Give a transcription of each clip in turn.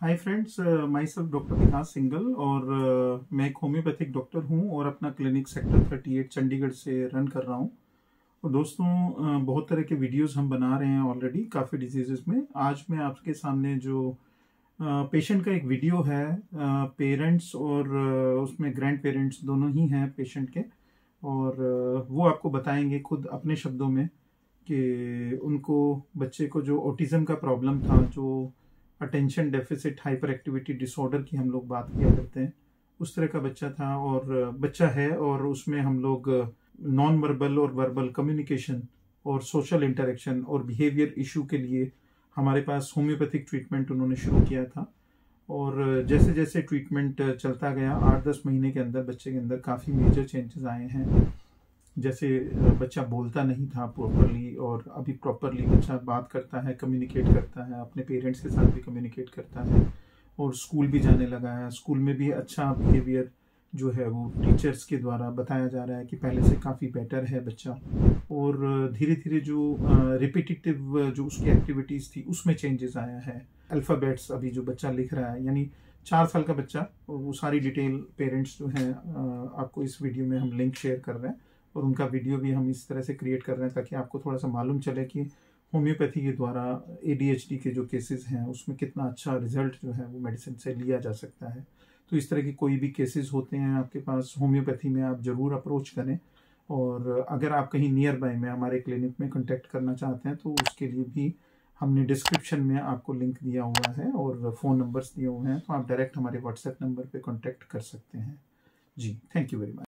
Hi friends, my self doctor Vikas single और मैं एक होम्योपैथिक डॉक्टर हूं और अपना क्लिनिक सेक्टर 38 चंडीगढ़ से रन कर रहा हूं। और दोस्तों, बहुत तरह के वीडियोस हम बना रहे हैं ऑलरेडी काफ़ी डिजीज़ में। आज मैं आपके सामने जो पेशेंट का एक वीडियो है, पेरेंट्स और उसमें ग्रैंड पेरेंट्स दोनों ही हैं पेशेंट के, और वो आपको बताएंगे खुद अपने शब्दों में कि उनको बच्चे को जो ऑटिज्म का प्रॉब्लम था, जो attention deficit hyper activity disorder की हम लोग बात किया करते हैं, उस तरह का बच्चा था और बच्चा है। और उसमें हम लोग नॉन वर्बल और वर्बल कम्युनिकेशन और सोशल इंटरेक्शन और बिहेवियर इशू के लिए हमारे पास होम्योपैथिक ट्रीटमेंट उन्होंने शुरू किया था। और जैसे जैसे ट्रीटमेंट चलता गया, 8-10 महीने के अंदर बच्चे के अंदर काफ़ी मेजर चेंजेस आए हैं। जैसे बच्चा बोलता नहीं था प्रॉपरली, और अभी प्रॉपरली बच्चा बात करता है, कम्युनिकेट करता है, अपने पेरेंट्स के साथ भी कम्युनिकेट करता है, और स्कूल भी जाने लगा है। स्कूल में भी अच्छा बिहेवियर जो है वो टीचर्स के द्वारा बताया जा रहा है कि पहले से काफ़ी बेटर है बच्चा। और धीरे धीरे जो रिपीटिटिव जो उसकी एक्टिविटीज़ थी उसमें चेंजेस आया है। अल्फ़ाबेट्स अभी जो बच्चा लिख रहा है, यानी 4 साल का बच्चा, वो सारी डिटेल पेरेंट्स जो हैं आपको इस वीडियो में हम लिंक शेयर कर रहे हैं, और उनका वीडियो भी हम इस तरह से क्रिएट कर रहे हैं ताकि आपको थोड़ा सा मालूम चले कि होम्योपैथी के द्वारा ADHD के जो केसेस हैं उसमें कितना अच्छा रिजल्ट जो है वो मेडिसिन से लिया जा सकता है। तो इस तरह की कोई भी केसेस होते हैं आपके पास होम्योपैथी में, आप ज़रूर अप्रोच करें। और अगर आप कहीं नियर बाय में हमारे क्लिनिक में कॉन्टैक्ट करना चाहते हैं तो उसके लिए भी हमने डिस्क्रिप्शन में आपको लिंक दिया हुआ है और फ़ोन नंबर्स दिए हुए हैं, तो आप डायरेक्ट हमारे व्हाट्सएप नंबर पे कॉन्टैक्ट कर सकते हैं। जी, thank you very much.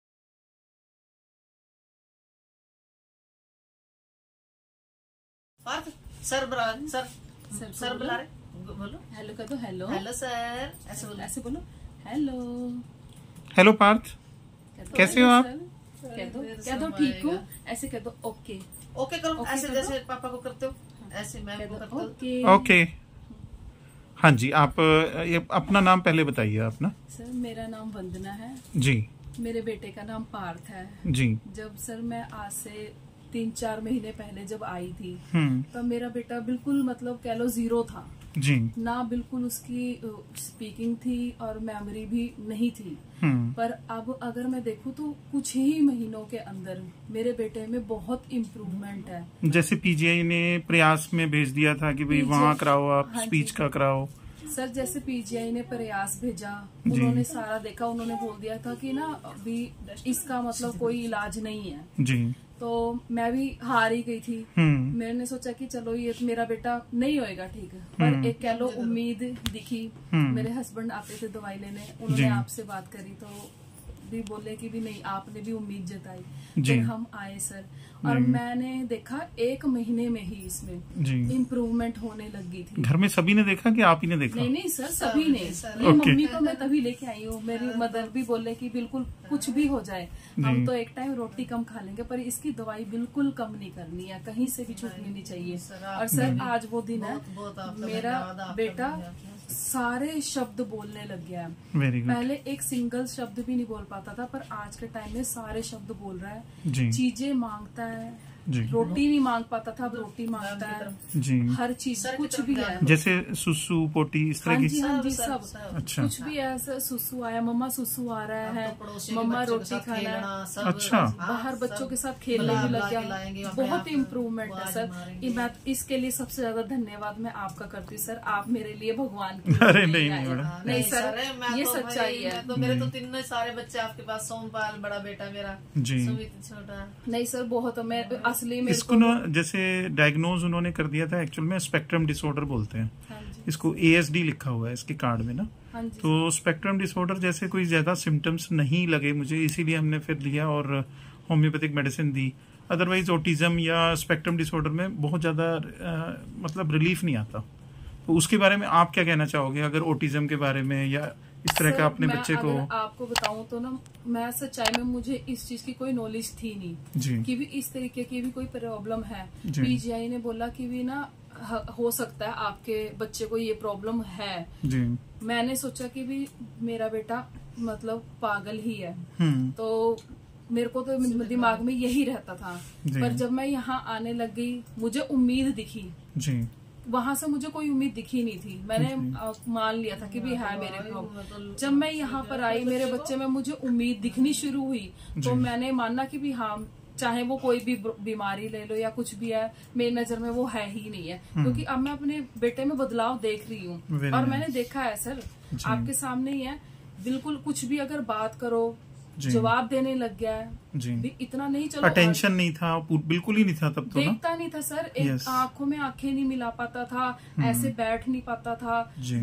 Sir बुला रहे, बोलो हेलो कह दो। हेलो हेलो सर, ऐसे बोलो हेलो। हेलो पार्थ, कैसे हो आप? कह दो ठीक हो, ऐसे कह दो ओके। ओके करो, ओके ऐसे करो। जैसे पापा को करते हो ऐसे मैम को करते हो। ओके ओके, हाँ जी। आप ये अपना नाम पहले बताइए आप ना। सर, मेरा नाम वंदना है। जी मेरे बेटे का नाम पार्थ है। जी। जब सर मैं आज से 3-4 महीने पहले जब आई थी हम्म। तब मेरा बेटा बिल्कुल मतलब कह लो जीरो था जी। ना, बिल्कुल उसकी स्पीकिंग थी और मेमोरी भी नहीं थी। पर अब अगर मैं देखूं तो कुछ ही महीनों के अंदर मेरे बेटे में बहुत इम्प्रूवमेंट है। जैसे PGI ने प्रयास में भेज दिया था कि भाई वहाँ कराओ आप, हाँ स्पीच जी। का कराओ। सर जैसे PGI ने प्रयास भेजा, उन्होंने सारा देखा, उन्होंने बोल दिया था कि ना अभी इसका मतलब कोई इलाज नहीं है जी। तो मैं भी हार ही गई थी। मैंने सोचा कि चलो ये तो मेरा बेटा नहीं होएगा ठीक है, पर एक कह लो उम्मीद दिखी। मेरे हस्बैंड आते थे दवाई लेने, उन्होंने आपसे बात करी तो भी बोले कि भी नहीं, आपने भी उम्मीद जताई। फिर हम आए सर, और मैंने देखा 1 महीने में ही इसमें इम्प्रूवमेंट होने लगी थी। घर में सभी ने देखा कि आप ही ने देखा? नहीं सर, सभी ने। ये मम्मी को मैं तभी लेके आई हूँ। मेरी मदर भी बोले कि बिल्कुल कुछ भी हो जाए, हम तो एक टाइम रोटी कम खा लेंगे पर इसकी दवाई बिल्कुल कम नहीं करनी है, कहीं से भी छूटनी नहीं चाहिए। और सर आज वो दिन है, मेरा बेटा सारे शब्द बोलने लग गया है। पहले एक सिंगल शब्द भी नहीं बोल पाता था, पर आज के टाइम में सारे शब्द बोल रहा है। चीजें मांगता है, रोटी नहीं मांग पाता था, अब रोटी मांगता है जी। हर चीज कुछ भी है, जैसे सुसु पोटी इस तरह की। हाँ जी सब। अच्छा। कुछ भी है सर, सुसु आया, मम्मा सुसु आ रहा है, मम्मा रोटी खाना है। अच्छा। बाहर बच्चों के साथ खेलने भी लग गया। बहुत इम्प्रूवमेंट है सर। इसके लिए सबसे ज्यादा धन्यवाद मैं आपका करती हूँ सर, आप मेरे लिए भगवान की। अरे नहीं सर, ये सच्चाई है। तो मेरे तो 3 सारे बच्चे आपके पास, सोमपाल बड़ा बेटा मेरा, सुमित छोटा। नहीं सर, बहुत मैं असली में इसको ना जैसे डायग्नोज उन्होंने कर दिया था, एक्चुअल में स्पेक्ट्रम डिसऑर्डर बोलते हैं। इसको ASD लिखा हुआ है इसके कार्ड में ना। तो स्पेक्ट्रम डिसऑर्डर जैसे कोई ज्यादा सिम्टम्स नहीं लगे मुझे, इसीलिए हमने फिर लिया और होम्योपैथिक मेडिसिन दी। अदरवाइज ऑटिज्म या स्पेक्ट्रम डिसऑर्डर में बहुत ज्यादा मतलब रिलीफ नहीं आता। तो उसके बारे में आप क्या कहना चाहोगे, अगर ऑटिज्म के बारे में या इस तरह का अपने बच्चे को? आपको बताऊं तो ना, मैं सच्चाई में मुझे इस चीज की कोई नॉलेज थी नहीं कि भी इस तरीके की भी कोई प्रॉब्लम है। PGI ने बोला कि भी ना हो सकता है आपके बच्चे को ये प्रॉब्लम है जी। मैंने सोचा कि भी मेरा बेटा मतलब पागल ही है, तो मेरे को तो दिमाग में यही रहता था। पर जब मैं यहाँ आने लग गई, मुझे उम्मीद दिखी जी। वहां से मुझे कोई उम्मीद दिखी नहीं थी। मैंने मान लिया था कि भी है मेरे प्रॉब्लम। जब मैं यहाँ पर आई, मेरे बच्चे में मुझे उम्मीद दिखनी शुरू हुई, तो मैंने माना कि भी हाँ, चाहे वो कोई भी बीमारी ले लो या कुछ भी है, मेरी नजर में वो है ही नहीं है। क्योंकि अब मैं अपने बेटे में बदलाव देख रही हूँ, और मैंने देखा है सर, आपके सामने ही है, बिल्कुल कुछ भी अगर बात करो जवाब देने लग गया है जी। भी इतना नहीं, चलो अटेंशन नहीं था, बिल्कुल ही नहीं था तब तो, देखता नहीं था सर, एक आंखों में आंखें नहीं मिला पाता था, ऐसे बैठ नहीं पाता था,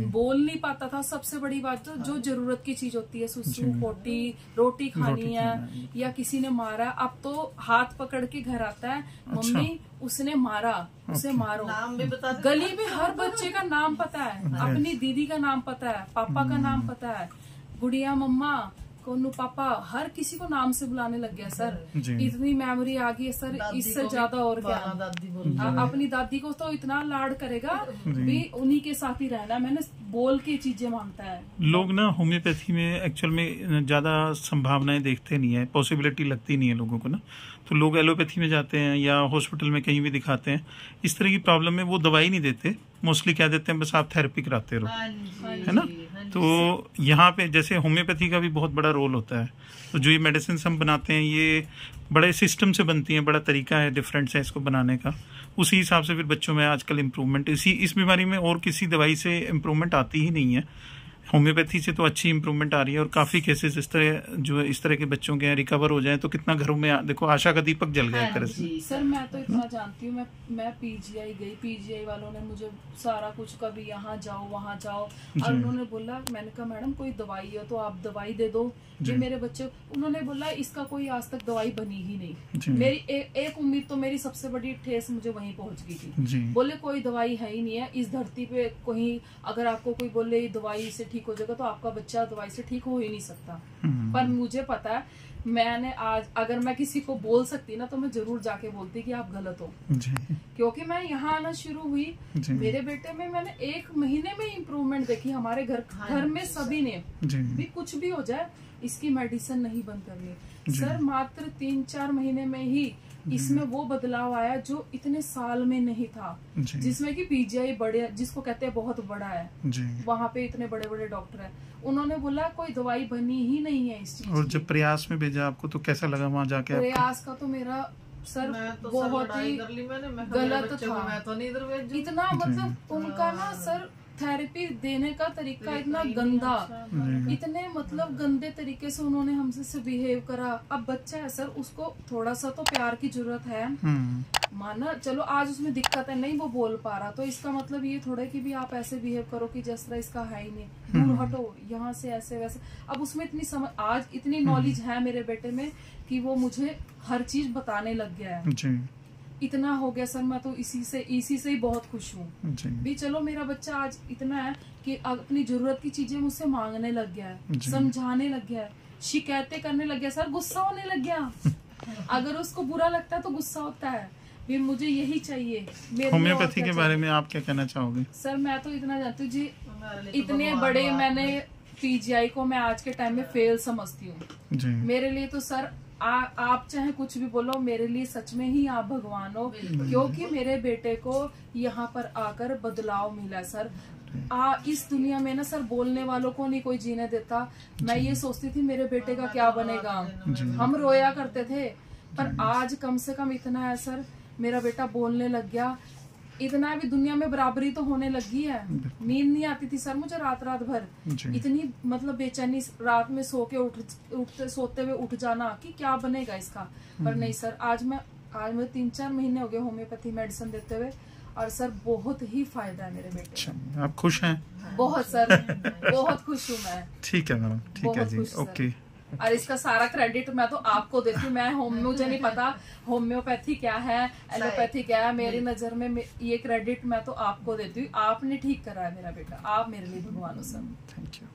बोल नहीं पाता था। सबसे बड़ी बात तो जो जरूरत की चीज होती है, सुसु, पोटी, रोटी खानी है या किसी ने मारा, अब तो हाथ पकड़ के घर आता है, मम्मी उसने मारा, उसे मारो। नाम भी बता, गली में हर बच्चे का नाम पता है, अपनी दीदी का नाम पता है, पापा का नाम पता है, गुड़िया मम्मा, कोनू पापा, हर किसी को नाम से बुलाने लग गया सर। इतनी मेमोरी आ गई है सर, इससे ज्यादा और क्या। अपनी दादी को तो इतना लाड करेगा भी, उन्हीं के साथ ही रहना। मैंने बोल के चीजें मांगता है। लोग ना होम्योपैथी में एक्चुअल में ज्यादा संभावनाएं देखते नहीं है, पॉसिबिलिटी लगती नहीं है लोगों को ना, तो लोग एलोपैथी में जाते हैं या हॉस्पिटल में कहीं भी दिखाते हैं। इस तरह की प्रॉब्लम में वो दवाई नहीं देते, मोस्टली क्या देते हैं, बस आप थेरेपी कराते रहो, है ना। तो यहाँ पे जैसे होम्योपैथी का भी बहुत बड़ा रोल होता है। तो जो ये मेडिसिन हम बनाते हैं, ये बड़े सिस्टम से बनती हैं, बड़ा तरीका है डिफरेंट से इसको बनाने का। उसी हिसाब से फिर बच्चों में आजकल इम्प्रूवमेंट, इस बीमारी में और किसी दवाई से इम्प्रूवमेंट आती ही नहीं है। होम्योपैथी से तो अच्छी इंप्रूवमेंट आ रही है, और काफी केसेस इस तरह के बच्चों के रिकवर हो जाए तो कितना घरों में देखो आशा का दीपक जल गया एक तरह से। सर मैं तो इतना जानती हूँ, मैं पीजीआई गई, पीजीआई वालों ने मुझे सारा कुछ, कभी यहाँ जाओ वहाँ जाओ, और उन्होंने बोला, मैंने कहा मैडम कोई दवाई हो तो आप दवाई दे दो। ये मेरे बच्चे, उन्होंने बोला इसका कोई आज तक दवाई बनी ही नहीं। मेरी एक उम्मीद तो मेरी सबसे बड़ी ठेस मुझे वहीं पहुंच गई थी। बोले कोई दवाई है ही नहीं है इस धरती पे, कहीं अगर आपको कोई बोले दवाई से ठीक हो जाएगा तो आपका बच्चा दवाई से ठीक हो ही नहीं सकता। पर मुझे पता है, मैंने आज अगर मैं किसी को बोल सकती ना तो मैं जरूर जाके बोलती कि आप गलत हो। क्योंकि मैं यहाँ आना शुरू हुई, मेरे बेटे में मैंने 1 महीने में इम्प्रूवमेंट देखी। हमारे घर में सभी ने भी, कुछ भी हो जाए इसकी मेडिसिन नहीं बंद करनी। सर मात्र 3-4 महीने में ही इसमें वो बदलाव आया जो इतने साल में नहीं था, जिसमें कि पीजीआई बड़े, जिसको कहते हैं बहुत बड़ा है, वहाँ पे इतने बड़े बड़े डॉक्टर हैं, उन्होंने बोला कोई दवाई बनी ही नहीं है इस चीज। और जब प्रयास में भेजा आपको तो कैसा लगा वहाँ जाके? प्रयास का तो मेरा सर बहुत ही गलत था। मैं तो नहीं इतना मतलब उनका ना सर थेरेपी देने का तरीका इतना गंदा, इतने मतलब गंदे तरीके से उन्होंने हमसे बिहेव करा। अब बच्चा है सर, उसको थोड़ा सा तो प्यार की जरूरत है, माना चलो आज उसमें दिक्कत है, नहीं वो बोल पा रहा, तो इसका मतलब ये थोड़ा कि भी आप ऐसे बिहेव करो कि जिस तरह इसका है ही नहीं, दूर हटो यहाँ से, ऐसे वैसे। अब उसमें इतनी समझ, आज इतनी नॉलेज है मेरे बेटे में कि वो मुझे हर चीज बताने लग गया है। इतना हो गया सर, मैं तो इसी से ही बहुत खुश हूँ भी। चलो मेरा बच्चा आज इतना है कि अपनी जरूरत की चीजें मुझसे मांगने लग गया है, समझाने लग गया है, शिकायतें करने लग गया सर, गुस्सा होने लग गया। अगर उसको बुरा लगता है तो गुस्सा होता है भी, मुझे यही चाहिए। होम्योपैथी के बारे में आप क्या कहना चाहोगे? सर मैं तो इतना जानती हूँ जी, इतने बड़े मैंने पीजीआई को मैं आज के टाइम में फेल समझती हूँ। मेरे लिए तो सर आप चाहे कुछ भी बोलो, मेरे लिए सच में ही आप भगवान हो, क्योंकि मेरे बेटे को यहाँ पर आकर बदलाव मिला सर। इस दुनिया में ना सर बोलने वालों को नहीं कोई जीने देता। मैं ये सोचती थी मेरे बेटे का क्या बनेगा, हम रोया करते थे, पर आज कम से कम इतना है सर, मेरा बेटा बोलने लग गया। इतना भी दुनिया में बराबरी तो होने लगी है। नींद नहीं आती थी सर मुझे रात भर, इतनी मतलब बेचैनी, रात में सो के सोते हुए उठ जाना कि क्या बनेगा इसका। पर नहीं सर, आज मैं 3-4 महीने हो गए होम्योपैथी मेडिसिन देते हुए, और सर बहुत ही फायदा है मेरे बेटे। आप खुश हैं? बहुत सर, बहुत खुश हूँ मैं। ठीक है मैडम, ठीक है जी, ओके। और इसका सारा क्रेडिट मैं तो आपको देती हूँ। मैं मुझे नहीं पता होम्योपैथी क्या है, एलोपैथी क्या है, मेरी नजर में ये क्रेडिट मैं तो आपको देती हूँ। आपने ठीक करा है मेरा बेटा, आप मेरे लिए भगवान हो सर। Thank you.